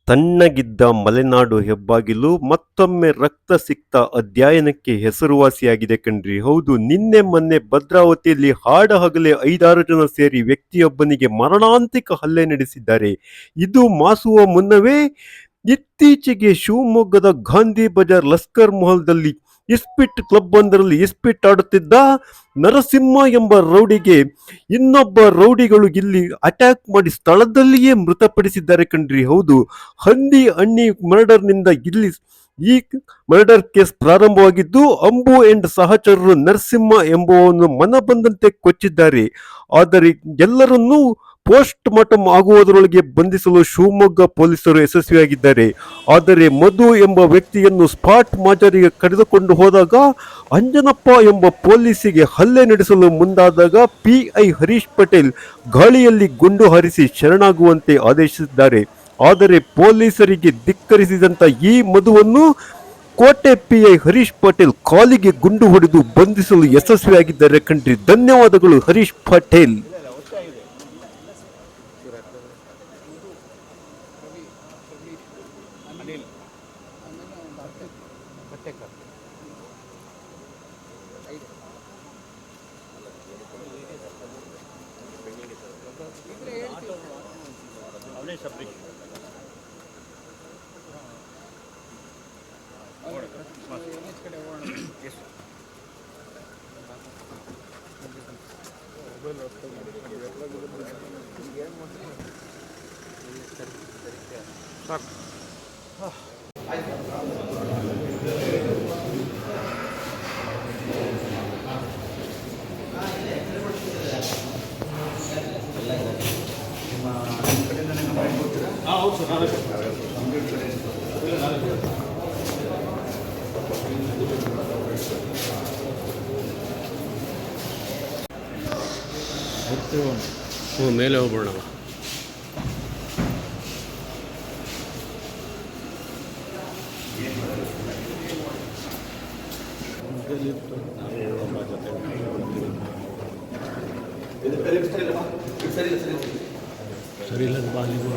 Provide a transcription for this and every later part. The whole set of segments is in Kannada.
ತಣ್ಣಗಿದ್ದ ಮಲೆನಾಡು ಹೆಬ್ಬಾಗಿಲು ಮತ್ತೊಮ್ಮೆ ರಕ್ತಸಿಕ್ತ ಅಧ್ಯಯನಕ್ಕೆ ಹೆಸರುವಾಸಿಯಾಗಿದೆ ಕಣ್ರಿ. ಹೌದು, ನಿನ್ನೆ ಮೊನ್ನೆ ಭದ್ರಾವತಿಯಲ್ಲಿ ಹಗಲೇ 5-6 ಜನ ಸೇರಿ ವ್ಯಕ್ತಿಯೊಬ್ಬನಿಗೆ ಮರಣಾಂತಿಕ ಹಲ್ಲೆ ನಡೆಸಿದ್ದಾರೆ. ಇದು ಮಾಸುವ ಮುನ್ನವೇ ಇತ್ತೀಚೆಗೆ ಶಿವಮೊಗ್ಗದ ಗಾಂಧಿ ಬಜಾರ್ ಲಸ್ಕರ್ ಮೊಹಲ್ದಲ್ಲಿ ಇಸ್ಪಿಟ್ ಕ್ಲಬ್ ಒಂದರಲ್ಲಿ ಇಸ್ಪಿಟ್ ಆಡುತ್ತಿದ್ದ ನರಸಿಂಹ ಎಂಬ ರೌಡಿಗೆ ಇನ್ನೊಬ್ಬ ರೌಡಿಗಳು ಇಲ್ಲಿ ಅಟ್ಯಾಕ್ ಮಾಡಿ ಸ್ಥಳದಲ್ಲಿಯೇ ಮೃತಪಡಿಸಿದ್ದಾರೆ ಕಣ್ರಿ. ಹೌದು, ಹಂದಿ ಅಣ್ಣಿ ಮರ್ಡರ್ನಿಂದ ಇಲ್ಲಿ ಈ ಮರ್ಡರ್ ಕೇಸ್ ಪ್ರಾರಂಭವಾಗಿದ್ದು, ಅಂಬು ಅಂಡ್ ಸಹಚರರು ನರಸಿಂಹ ಎಂಬುವವನ್ನು ಮನಬಂದಂತೆ ಕೊಚ್ಚಿದ್ದಾರೆ. ಆದರೆ ಎಲ್ಲರನ್ನೂ ಪೋಸ್ಟ್ ಮಾರ್ಟಮ್ ಆಗುವುದರೊಳಗೆ ಬಂಧಿಸಲು ಶಿವಮೊಗ್ಗ ಪೊಲೀಸರು ಯಶಸ್ವಿಯಾಗಿದ್ದಾರೆ. ಆದರೆ ಮಧು ಎಂಬ ವ್ಯಕ್ತಿಯನ್ನು ಸ್ಪಾಟ್ ಮಾಜರಿಗೆ ಕರೆದುಕೊಂಡು ಹೋದಾಗ ಅಂಜನಪ್ಪ ಎಂಬ ಪೊಲೀಸಿಗೆ ಹಲ್ಲೆ ನಡೆಸಲು ಮುಂದಾದಾಗ ಪಿಐ ಹರೀಶ್ ಪಟೇಲ್ ಗಾಳಿಯಲ್ಲಿ ಗುಂಡು ಹಾರಿಸಿ ಶರಣಾಗುವಂತೆ ಆದೇಶಿಸಿದ್ದಾರೆ. ಆದರೆ ಪೊಲೀಸರಿಗೆ ಧಿಕ್ಕರಿಸಿದಂತ ಈ ಮಧುವನ್ನು ಕೋಟೆ ಪಿಐ ಹರೀಶ್ ಪಟೇಲ್ ಕಾಲಿಗೆ ಗುಂಡು ಹೊಡೆದು ಬಂಧಿಸಲು ಯಶಸ್ವಿಯಾಗಿದ್ದಾರೆ ಕಣ್ರಿ. ಧನ್ಯವಾದಗಳು ಹರೀಶ್ ಪಟೇಲ್. ಮೇಲೆ ಹೋಗೋಣ. ಸರಿ ಇಲ್ಲ ಬಾಲಿಗೂ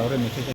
ಅವರೇ ಮೆಸೇಜ್